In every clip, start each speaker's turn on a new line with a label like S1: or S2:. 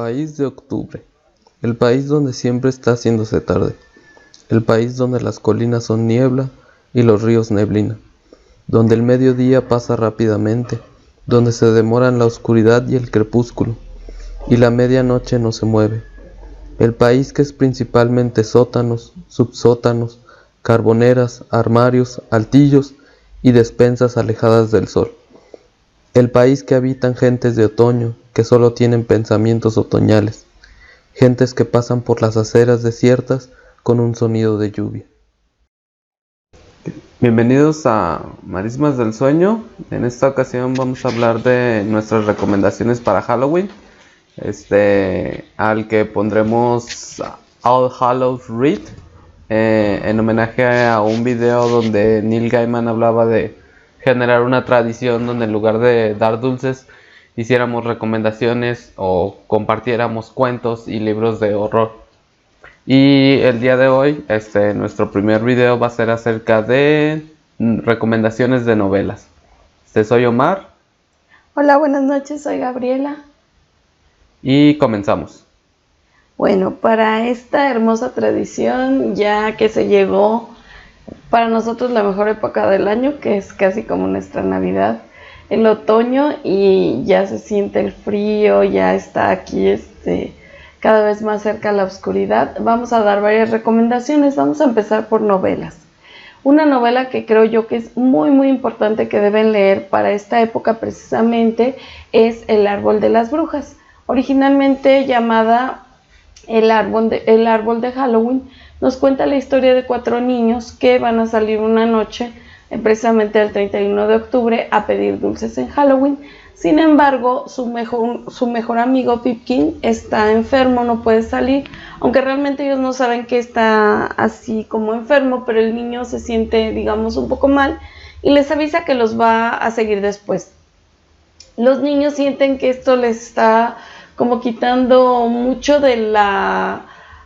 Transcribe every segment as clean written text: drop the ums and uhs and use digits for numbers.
S1: País de octubre, el país donde siempre está haciéndose tarde, el país donde las colinas son niebla y los ríos neblina, donde el mediodía pasa rápidamente, donde se demoran la oscuridad y el crepúsculo, y la medianoche no se mueve, el país que es principalmente sótanos, subsótanos, carboneras, armarios, altillos y despensas alejadas del sol. El país que habitan gentes de otoño, que solo tienen pensamientos otoñales, gentes que pasan por las aceras desiertas con un sonido de lluvia. Bienvenidos a Marismas del Sueño. En esta ocasión vamos a hablar de nuestras recomendaciones para Halloween, al que pondremos All Hallows Read, en homenaje a un video donde Neil Gaiman hablaba de generar una tradición donde en lugar de dar dulces hiciéramos recomendaciones o compartiéramos cuentos y libros de horror. Y el día de hoy, nuestro primer video va a ser acerca de recomendaciones de novelas. Soy Omar.
S2: Hola, buenas noches, soy Gabriela.
S1: Y comenzamos.
S2: Bueno, para esta hermosa tradición, ya que se llegó para nosotros la mejor época del año, que es casi como nuestra Navidad, el otoño, y ya se siente el frío, ya está aquí cada vez más cerca la oscuridad, vamos a dar varias recomendaciones. Vamos a empezar por novelas. Una novela que creo yo que es muy muy importante que deben leer para esta época precisamente es El árbol de las brujas, originalmente llamada El árbol de Halloween. Nos cuenta la historia de 4 niños que van a salir una noche, precisamente el 31 de octubre, a pedir dulces en Halloween. Sin embargo, su mejor amigo Pipkin está enfermo, no puede salir, aunque realmente ellos no saben que está así como enfermo, pero el niño se siente, digamos, un poco mal y les avisa que los va a seguir después. Los niños sienten que esto les está como quitando mucho de la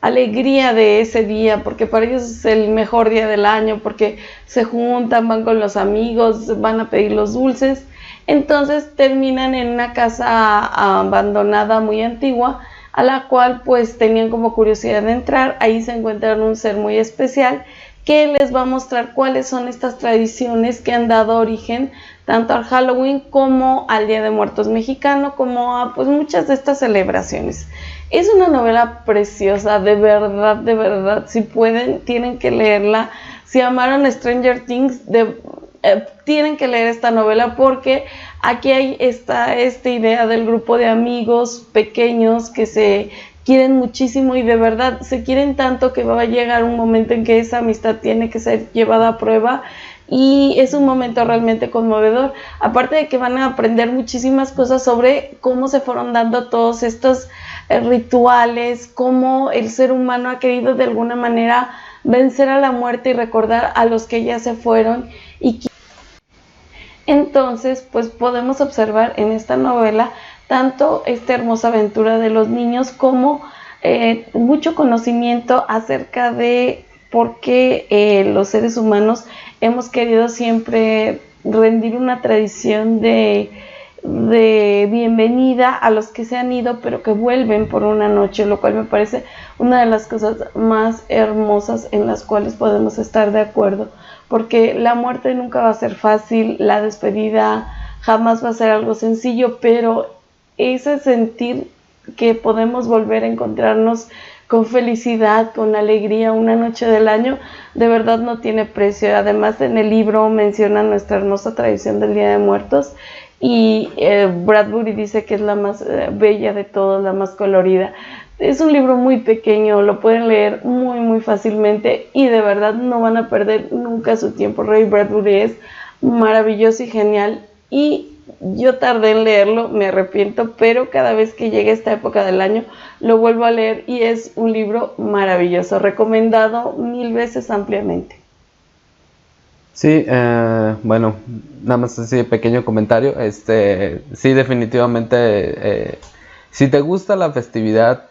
S2: alegría de ese día, porque para ellos es el mejor día del año, porque se juntan, van con los amigos, van a pedir los dulces. Entonces terminan en una casa abandonada muy antigua, a la cual pues tenían como curiosidad de entrar. Ahí se encuentran un ser muy especial que les va a mostrar cuáles son estas tradiciones que han dado origen tanto al Halloween como al Día de Muertos mexicano, como a pues muchas de estas celebraciones. Es una novela preciosa, de verdad, si pueden, tienen que leerla. Si amaron Stranger Things, tienen que leer esta novela, porque aquí hay esta idea del grupo de amigos pequeños que se quieren muchísimo y de verdad se quieren tanto que va a llegar un momento en que esa amistad tiene que ser llevada a prueba. Y es un momento realmente conmovedor, aparte de que van a aprender muchísimas cosas sobre cómo se fueron dando todos estos rituales, cómo el ser humano ha querido de alguna manera vencer a la muerte y recordar a los que ya se fueron. Entonces pues podemos observar en esta novela tanto esta hermosa aventura de los niños como mucho conocimiento acerca de por qué los seres humanos hemos querido siempre rendir una tradición de bienvenida a los que se han ido pero que vuelven por una noche, lo cual me parece una de las cosas más hermosas en las cuales podemos estar de acuerdo, porque la muerte nunca va a ser fácil, la despedida jamás va a ser algo sencillo, pero ese sentir que podemos volver a encontrarnos con felicidad, con alegría, una noche del año, de verdad no tiene precio. Además, en el libro menciona nuestra hermosa tradición del Día de Muertos y Bradbury dice que es la más bella de todas, la más colorida. Es un libro muy pequeño, lo pueden leer muy muy fácilmente y de verdad no van a perder nunca su tiempo. Ray Bradbury es maravilloso y genial, y yo tardé en leerlo, me arrepiento, pero cada vez que llegue esta época del año lo vuelvo a leer y es un libro maravilloso, recomendado 1000 veces ampliamente.
S1: Sí, bueno, nada más así de pequeño comentario. Sí, definitivamente, si te gusta la festividad,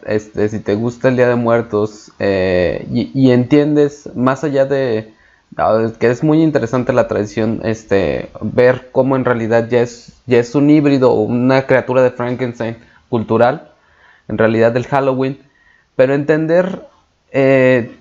S1: si te gusta el Día de Muertos, y entiendes más allá de que es muy interesante la tradición, ver cómo en realidad ya es un híbrido o una criatura de Frankenstein cultural. en realidad del Halloween, pero entender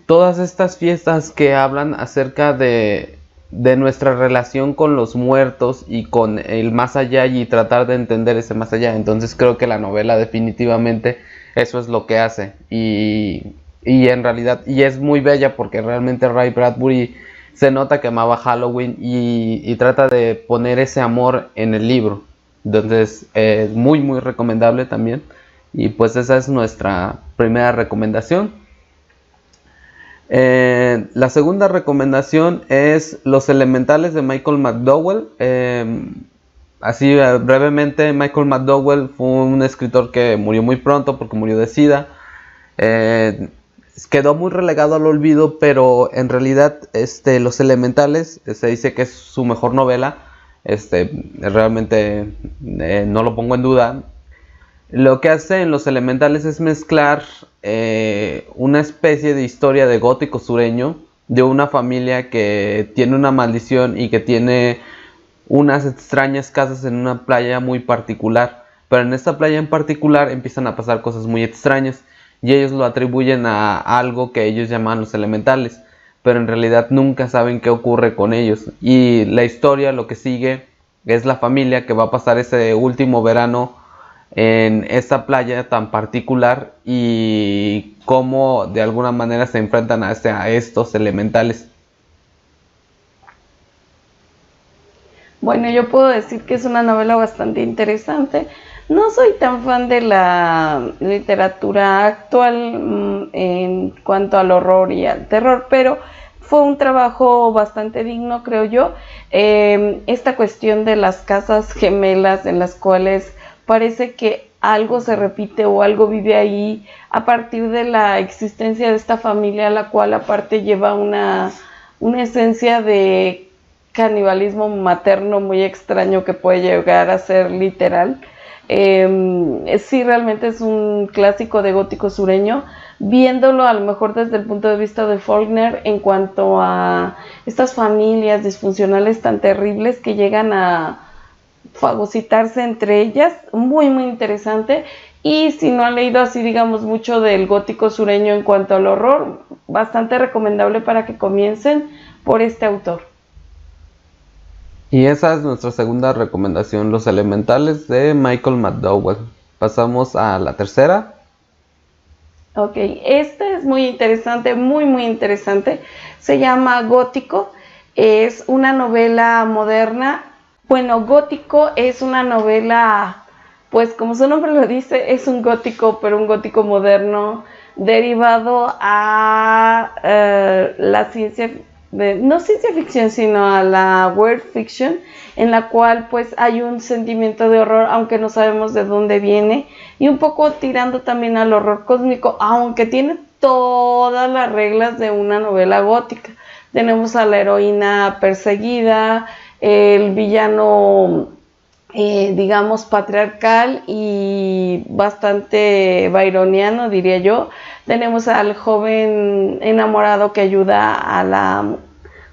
S1: todas estas fiestas que hablan acerca de nuestra relación con los muertos y con el más allá y tratar de entender ese más allá. Entonces creo que la novela definitivamente eso es lo que hace y en realidad y es muy bella porque realmente Ray Bradbury se nota que amaba Halloween y trata de poner ese amor en el libro. Entonces es muy muy recomendable también y pues esa es nuestra primera recomendación. La segunda recomendación es Los Elementales de Michael McDowell. Así brevemente, Michael McDowell fue un escritor que murió muy pronto porque murió de SIDA. Quedó muy relegado al olvido, pero en realidad Los Elementales se dice que es su mejor novela. Realmente no lo pongo en duda. Lo que hace en Los Elementales es mezclar una especie de historia de gótico sureño de una familia que tiene una maldición y que tiene unas extrañas casas en una playa muy particular. Pero en esta playa en particular empiezan a pasar cosas muy extrañas y ellos lo atribuyen a algo que ellos llaman los elementales, pero en realidad nunca saben qué ocurre con ellos. Y la historia, lo que sigue, es la familia que va a pasar ese último verano en esta playa tan particular y cómo de alguna manera se enfrentan a estos elementales.
S2: Bueno, yo puedo decir que es una novela bastante interesante. No soy tan fan de la literatura actual en cuanto al horror y al terror, pero fue un trabajo bastante digno, creo yo. Esta cuestión de las casas gemelas en las cuales parece que algo se repite o algo vive ahí a partir de la existencia de esta familia, la cual aparte lleva una esencia de canibalismo materno muy extraño que puede llegar a ser literal. Sí, realmente es un clásico de gótico sureño, viéndolo a lo mejor desde el punto de vista de Faulkner en cuanto a estas familias disfuncionales tan terribles que llegan a fagocitarse entre ellas, muy muy interesante. Y si no han leído así digamos mucho del gótico sureño en cuanto al horror, bastante recomendable para que comiencen por este autor.
S1: Y esa es nuestra segunda recomendación, Los Elementales de Michael McDowell. Pasamos a la tercera.
S2: Ok, este es muy interesante, muy muy interesante. Se llama Gótico, es una novela moderna. Bueno, Gótico es una novela, pues como su nombre lo dice, es un gótico, pero un gótico moderno, derivado a la no ciencia ficción, sino a la world fiction, en la cual pues hay un sentimiento de horror, aunque no sabemos de dónde viene, y un poco tirando también al horror cósmico, aunque tiene todas las reglas de una novela gótica. Tenemos a la heroína perseguida, el villano digamos patriarcal y bastante byroniano, diría yo. Tenemos al joven enamorado que ayuda a la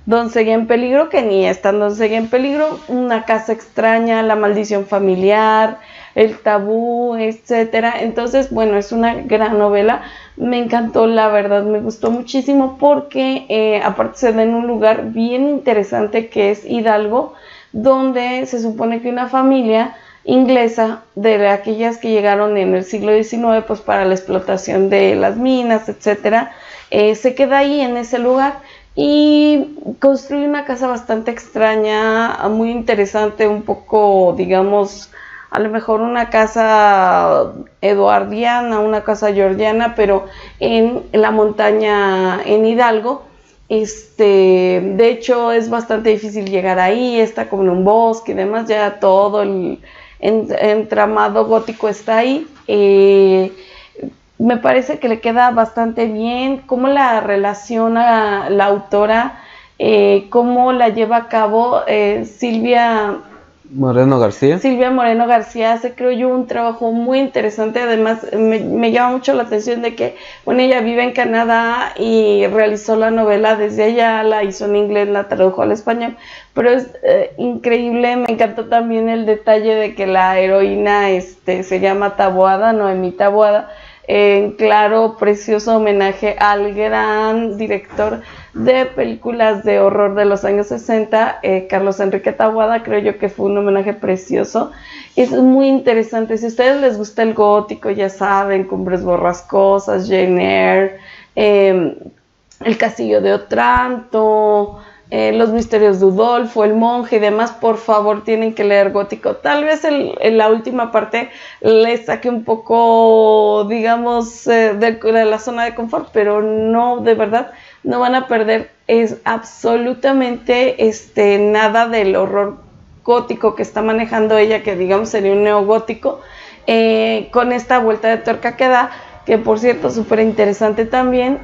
S2: doncella en peligro, que ni es tan doncella en peligro, una casa extraña, la maldición familiar, el tabú, etcétera. Entonces, bueno, es una gran novela. Me encantó, la verdad, me gustó muchísimo porque aparte se da en un lugar bien interesante que es Hidalgo, donde se supone que una familia inglesa de aquellas que llegaron en el siglo XIX pues para la explotación de las minas, etcétera, se queda ahí en ese lugar y construye una casa bastante extraña, muy interesante, un poco digamos a lo mejor una casa eduardiana, una casa georgiana, pero en la montaña en Hidalgo. De hecho es bastante difícil llegar ahí, está como en un bosque y demás, ya todo el entramado gótico está ahí. Me parece que le queda bastante bien cómo la relaciona la autora, cómo la lleva a cabo. Silvia
S1: Moreno García.
S2: Silvia Moreno García hace, creo yo, un trabajo muy interesante. Además, me llama mucho la atención de que, bueno, ella vive en Canadá y realizó la novela desde allá, la hizo en inglés, la tradujo al español, pero es increíble. Me encantó también el detalle de que la heroína se llama Taboada, Noemí Taboada, en claro, precioso homenaje al gran director de películas de horror de los años 60, Carlos Enrique Taboada. Creo yo que fue un homenaje precioso. Es muy interesante. Si a ustedes les gusta el gótico, ya saben, Cumbres Borrascosas, Jane Eyre, El Castillo de Otranto, Los Misterios de Udolfo, El Monje y demás, por favor tienen que leer gótico. Tal vez en la última parte les saque un poco, digamos, de la zona de confort, pero no, de verdad, no van a perder absolutamente nada del horror gótico que está manejando ella, que digamos sería un neogótico, con esta vuelta de tuerca que da, que por cierto súper interesante también.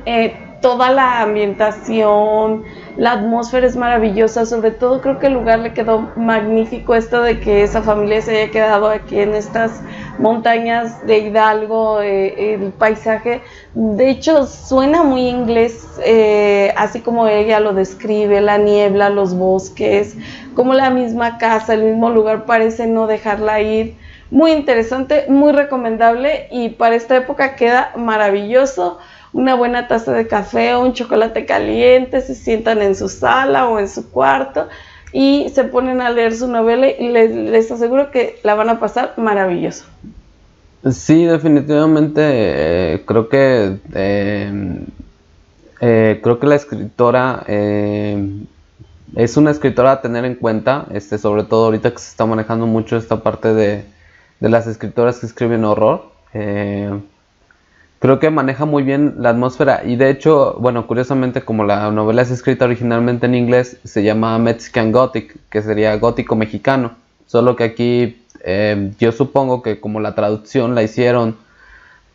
S2: Toda la ambientación, la atmósfera es maravillosa. Sobre todo creo que el lugar le quedó magnífico, esto de que esa familia se haya quedado aquí en estas montañas de Hidalgo, el paisaje de hecho suena muy inglés, así como ella lo describe, la niebla, los bosques, como la misma casa, el mismo lugar parece no dejarla ir. Muy interesante, muy recomendable, y para esta época queda maravilloso. Una buena taza de café o un chocolate caliente, se sientan en su sala o en su cuarto y se ponen a leer su novela y les aseguro que la van a pasar maravilloso.
S1: Sí, definitivamente creo que la escritora es una escritora a tener en cuenta, sobre todo ahorita que se está manejando mucho esta parte de las escritoras que escriben horror. Creo que maneja muy bien la atmósfera, y de hecho, bueno, curiosamente, como la novela es escrita originalmente en inglés, se llama Mexican Gothic, que sería gótico mexicano, solo que aquí yo supongo que como la traducción la hicieron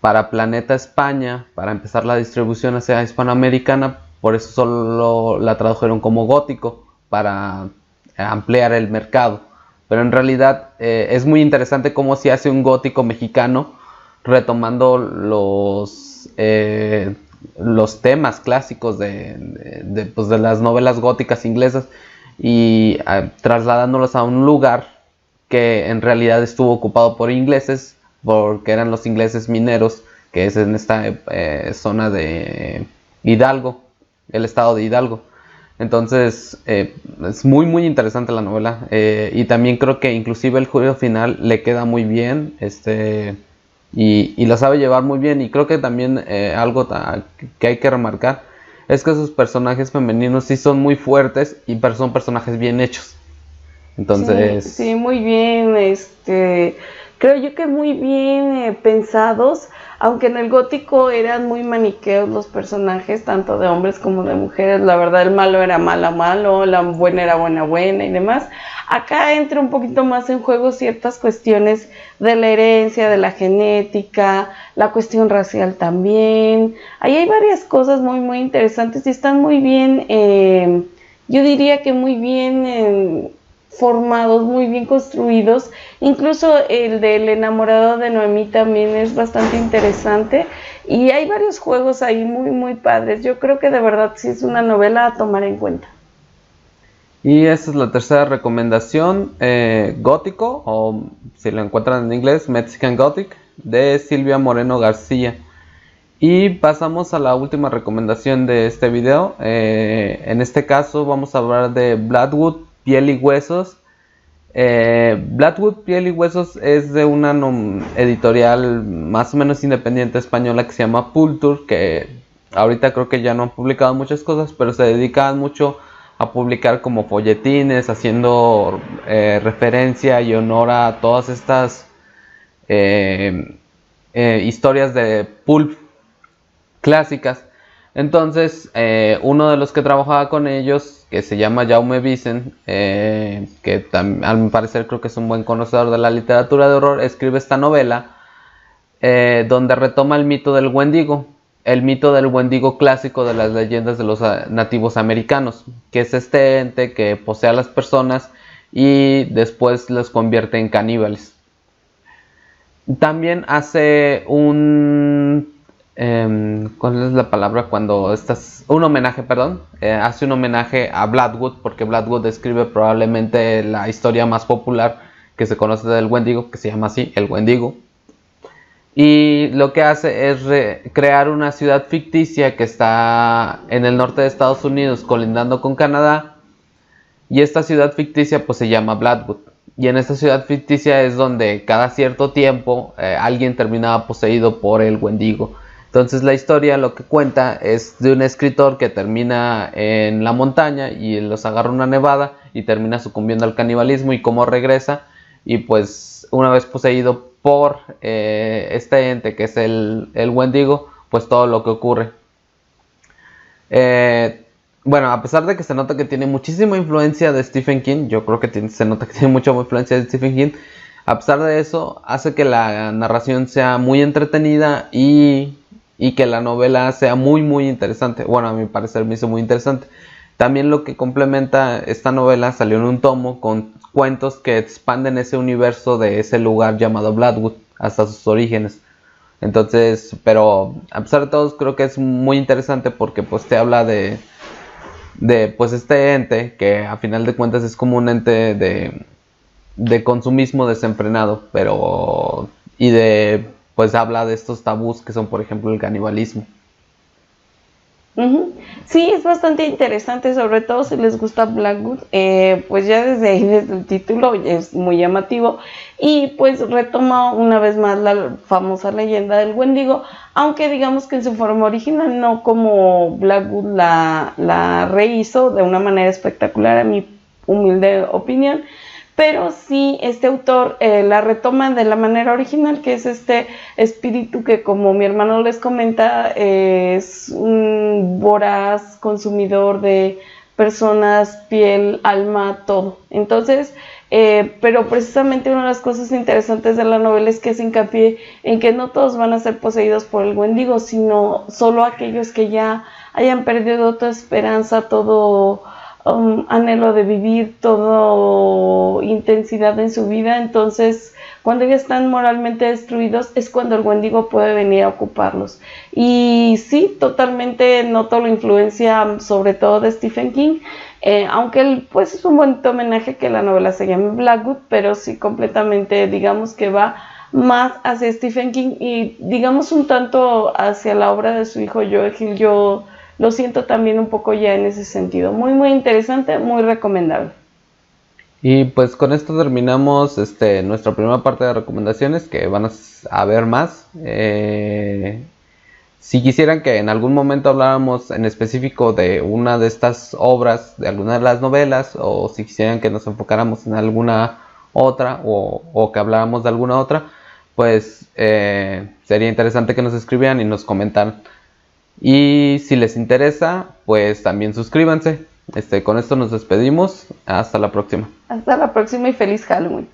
S1: para Planeta España, para empezar la distribución hacia hispanoamericana, por eso solo la tradujeron como gótico, para ampliar el mercado. Pero en realidad es muy interesante cómo se hace un gótico mexicano, retomando los temas clásicos de las novelas góticas inglesas y trasladándolos a un lugar que en realidad estuvo ocupado por ingleses, porque eran los ingleses mineros, que es en esta zona de Hidalgo, el estado de Hidalgo. Entonces es muy muy interesante la novela, y también creo que inclusive el giro final le queda muy bien, y la sabe llevar muy bien. Y creo que también algo que hay que remarcar es que sus personajes femeninos sí son muy fuertes y son personajes bien hechos. Entonces
S2: sí, muy bien, creo yo que muy bien pensados, aunque en el gótico eran muy maniqueos los personajes, tanto de hombres como de mujeres. La verdad, el malo era malo, la buena era buena y demás. Acá entra un poquito más en juego ciertas cuestiones de la herencia, de la genética, la cuestión racial también. Ahí hay varias cosas muy muy interesantes y están muy bien, yo diría que muy bien formados, muy bien construidos. Incluso el del enamorado de Noemí también es bastante interesante, y hay varios juegos ahí muy muy padres. Yo creo que de verdad sí es una novela a tomar en cuenta.
S1: Y esta es la tercera recomendación, gótico, o si lo encuentran en inglés, Mexican Gothic, de Silvia Moreno García. Y pasamos a la última recomendación de este video. En este caso vamos a hablar de Bloodwood, Piel y Huesos. Bloodwood, Piel y Huesos es de una editorial más o menos independiente española que se llama Pultur, que ahorita creo que ya no han publicado muchas cosas, pero se dedican mucho a publicar como folletines, haciendo referencia y honor a todas estas historias de pulp clásicas. Entonces uno de los que trabajaba con ellos, que se llama Jaume Vicent, que al mi parecer creo que es un buen conocedor de la literatura de horror, escribe esta novela donde retoma el mito del Wendigo. El mito del Wendigo clásico de las leyendas de los nativos americanos, que es este ente que posee a las personas y después los convierte en caníbales. También hace ¿cuál es la palabra cuando estás? Un homenaje, perdón. Hace un homenaje a Blackwood, porque Blackwood describe probablemente la historia más popular que se conoce del Wendigo, que se llama así, el Wendigo. Y lo que hace es crear una ciudad ficticia que está en el norte de Estados Unidos, colindando con Canadá. Y esta ciudad ficticia pues se llama Blackwood. Y en esta ciudad ficticia es donde cada cierto tiempo alguien terminaba poseído por el Wendigo. Entonces la historia lo que cuenta es de un escritor que termina en la montaña y los agarra una nevada y termina sucumbiendo al canibalismo, y cómo regresa, y pues una vez poseído por este ente que es el Wendigo, pues todo lo que ocurre. Bueno, a pesar de que se nota que tiene muchísima influencia de Stephen King, yo creo que se nota que tiene mucha influencia de Stephen King, a pesar de eso hace que la narración sea muy entretenida y que la novela sea muy muy interesante. Bueno, a mi parecer me hizo muy interesante. También lo que complementa esta novela, salió en un tomo con cuentos que expanden ese universo de ese lugar llamado Blackwood hasta sus orígenes. Entonces, pero a pesar de todo, creo que es muy interesante porque pues te habla de pues este ente que a final de cuentas es como un ente de consumismo desenfrenado, pero pues habla de estos tabús que son, por ejemplo, el canibalismo.
S2: Sí, es bastante interesante, sobre todo si les gusta Blackwood, pues ya desde ahí, desde el título, es muy llamativo, y pues retoma una vez más la famosa leyenda del Wendigo, aunque digamos que en su forma original, no como Blackwood la rehizo de una manera espectacular, a mi humilde opinión. Pero sí, este autor la retoma de la manera original, que es este espíritu que, como mi hermano les comenta, es un voraz consumidor de personas, piel, alma, todo. Entonces, pero precisamente una de las cosas interesantes de la novela es que se hincapié en que no todos van a ser poseídos por el Wendigo, sino solo aquellos que ya hayan perdido toda esperanza, todo anhelo de vivir, toda intensidad en su vida. Entonces, cuando ya están moralmente destruidos, es cuando el Wendigo puede venir a ocuparlos. Y sí, totalmente noto la influencia, sobre todo de Stephen King, aunque él, pues es un bonito homenaje que la novela se llame Blackwood, pero sí completamente, digamos que va más hacia Stephen King y digamos un tanto hacia la obra de su hijo Joe Hill. Yo lo siento también un poco ya en ese sentido. Muy muy interesante, muy recomendable.
S1: Y pues con esto terminamos nuestra primera parte de recomendaciones, que van a ver más. Si quisieran que en algún momento habláramos en específico de una de estas obras, de alguna de las novelas, o si quisieran que nos enfocáramos en alguna otra, o que habláramos de alguna otra, pues sería interesante que nos escribieran y nos comentaran. Y si les interesa, pues también suscríbanse. Con esto nos despedimos. Hasta la próxima.
S2: Hasta la próxima y feliz Halloween.